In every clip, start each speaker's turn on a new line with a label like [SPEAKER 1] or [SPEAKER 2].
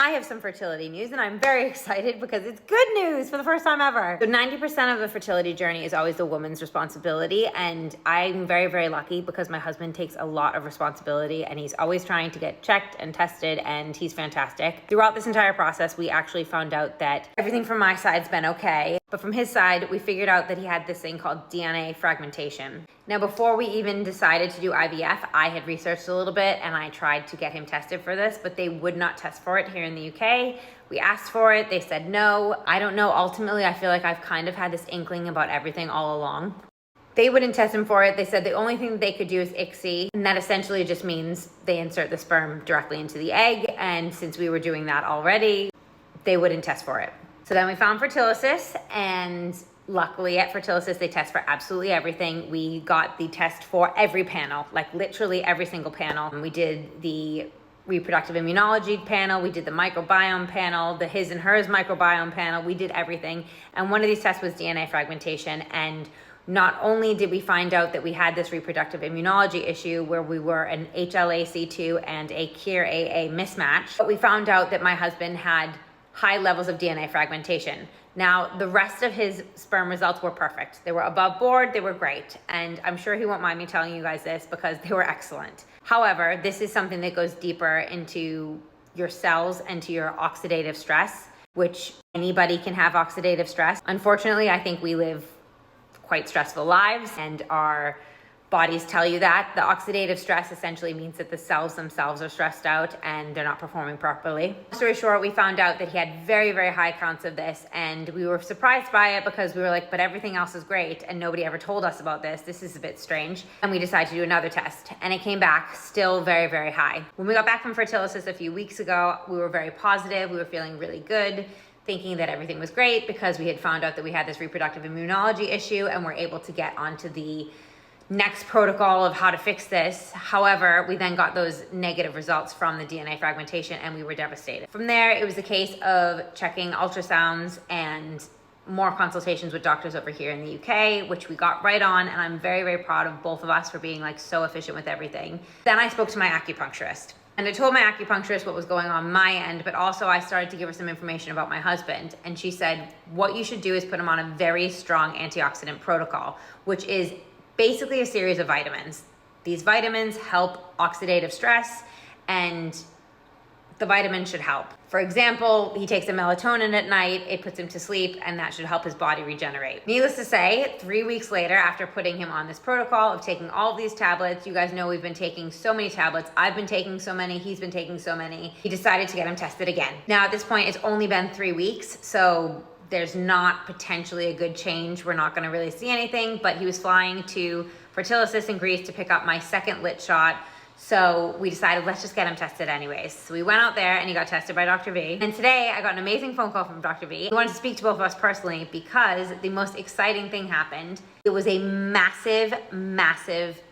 [SPEAKER 1] I have some fertility news and I'm very excited because it's good news for the first time ever. So 90% of the fertility journey is always the woman's responsibility, and I'm very, very lucky because my husband takes a lot of responsibility and he's always trying to get checked and tested, and he's fantastic. Throughout this entire process, we actually found out that everything from my side's been okay, but from his side, we figured out that he had this thing called DNA fragmentation. Now, before we even decided to do IVF, I had researched a little bit and I tried to get him tested for this, but they would not test for it here in the UK. We asked for it, they said no. I don't know, ultimately, I feel like I've kind of had this inkling about everything all along. They wouldn't test him for it. They said the only thing that they could do is ICSI, and that essentially just means they insert the sperm directly into the egg, and since we were doing that already, they wouldn't test for it. So then we found Fertility, and luckily at Fertility, they test for absolutely everything. We got the test for every panel, like literally every single panel. We did the reproductive immunology panel, we did the microbiome panel, the his and hers microbiome panel, we did everything. And one of these tests was DNA fragmentation. And not only did we find out that we had this reproductive immunology issue where we were an HLA-C2 and a KIR-AA mismatch, but we found out that my husband had high levels of DNA fragmentation. Now, the rest of his sperm results were perfect. They were above board, they were great. And I'm sure he won't mind me telling you guys this because they were excellent. However, this is something that goes deeper into your cells and to your oxidative stress, which anybody can have oxidative stress. Unfortunately, I think we live quite stressful lives and our bodies tell you that. The oxidative stress essentially means that the cells themselves are stressed out and they're not performing properly. Long story short, we found out that he had very, very high counts of this, and we were surprised by it because we were like, but everything else is great and nobody ever told us about this. This is a bit strange. And we decided to do another test, and it came back still very, very high. When we got back from Fertility a few weeks ago, we were very positive. We were feeling really good, thinking that everything was great because we had found out that we had this reproductive immunology issue and we're able to get onto the next protocol of how to fix this. However, we then got those negative results from the DNA fragmentation and we were devastated. From there, it was a case of checking ultrasounds and more consultations with doctors over here in the UK, which we got right on, and I'm very, very proud of both of us for being like so efficient with everything. Then I spoke to my acupuncturist. And I told my acupuncturist what was going on my end, but also I started to give her some information about my husband. And she said, what you should do is put him on a very strong antioxidant protocol, which is basically a series of vitamins. These vitamins help oxidative stress, and the vitamins should help. For example, he takes a melatonin at night, it puts him to sleep, and that should help his body regenerate. Needless to say, 3 weeks later, after putting him on this protocol of taking all of these tablets, you guys know we've been taking so many tablets, I've been taking so many, he's been taking so many, he decided to get him tested again. Now at this point, it's only been 3 weeks, so there's not potentially a good change. We're not gonna really see anything, but he was flying to Fertility in Greece to pick up my second lit shot. So we decided, let's just get him tested anyways. So we went out there and he got tested by Dr. V. And today I got an amazing phone call from Dr. V. He wanted to speak to both of us personally because the most exciting thing happened. It was a massive, massive,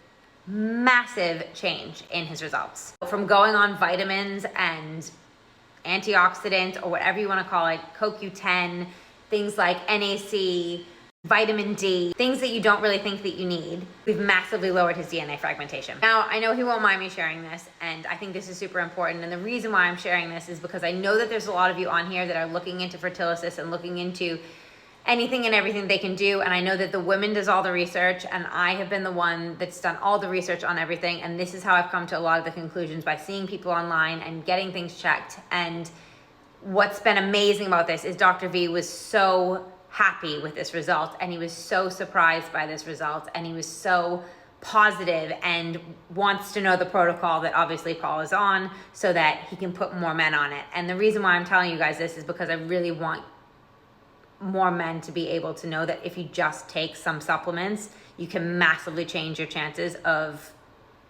[SPEAKER 1] massive change in his results. From going on vitamins and antioxidants, or whatever you wanna call it, CoQ10, things like NAC, vitamin D, things that you don't really think that you need, we've massively lowered his DNA fragmentation. Now, I know he won't mind me sharing this, and I think this is super important, and the reason why I'm sharing this is because I know that there's a lot of you on here that are looking into fertility and looking into anything and everything they can do, and I know that the woman does all the research, and I have been the one that's done all the research on everything, and this is how I've come to a lot of the conclusions by seeing people online and getting things checked. And what's been amazing about this is Dr. V was so happy with this result, and he was so surprised by this result, and he was so positive and wants to know the protocol that obviously Paul is on so that he can put more men on it. And the reason why I'm telling you guys this is because I really want more men to be able to know that if you just take some supplements, you can massively change your chances of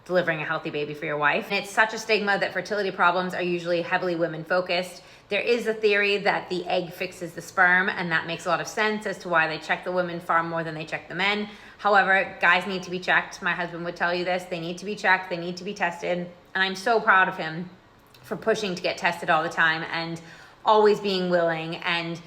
[SPEAKER 1] delivering a healthy baby for your wife. And it's such a stigma that fertility problems are usually heavily women focused. There is a theory that the egg fixes the sperm, and that makes a lot of sense as to why they check the women far more than they check the men. However, guys need to be checked. My husband would tell you this. They need to be checked. They need to be tested. And I'm so proud of him for pushing to get tested all the time and always being willing and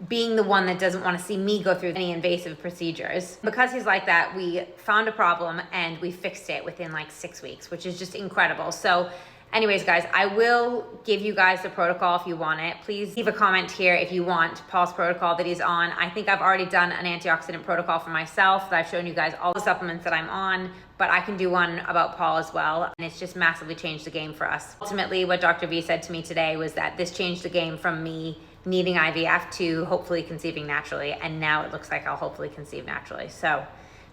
[SPEAKER 1] being the one that doesn't want to see me go through any invasive procedures. Because he's like that, we found a problem and we fixed it within like 6 weeks, which is just incredible. So Anyways, guys, I will give you guys the protocol if you want it. Please leave a comment here if you want Paul's protocol that he's on. I think I've already done an antioxidant protocol for myself that I've shown you guys all the supplements that I'm on, but I can do one about Paul as well. And it's just massively changed the game for us. Ultimately, what Dr. V said to me today was that this changed the game from me needing IVF to hopefully conceiving naturally. And now it looks like I'll hopefully conceive naturally. So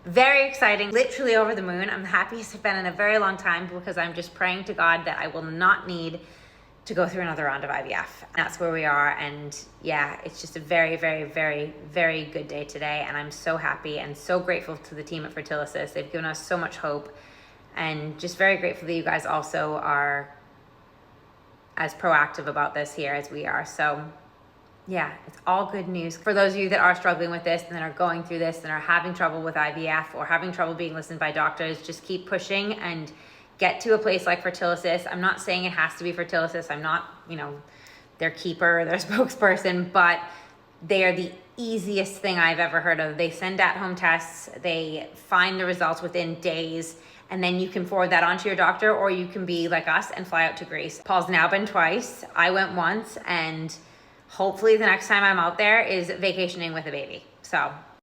[SPEAKER 1] very exciting, literally over the moon. I'm the happiest I've been in a very long time because I'm just praying to God that I will not need to go through another round of IVF. And that's where we are. And yeah, it's just a very, very, very, very good day today. And I'm so happy and so grateful to the team at Fertility. They've given us so much hope, and just very grateful that you guys also are as proactive about this here as we are. So yeah, it's all good news. For those of you that are struggling with this and that are going through this and are having trouble with IVF or having trouble being listened by doctors, just keep pushing and get to a place like Fertility. I'm not saying it has to be Fertility. I'm not, their keeper, their spokesperson, but they are the easiest thing I've ever heard of. They send at-home tests. They find the results within days, and then you can forward that on to your doctor, or you can be like us and fly out to Greece. Paul's now been twice. I went once, and hopefully the next time I'm out there is vacationing with a baby. So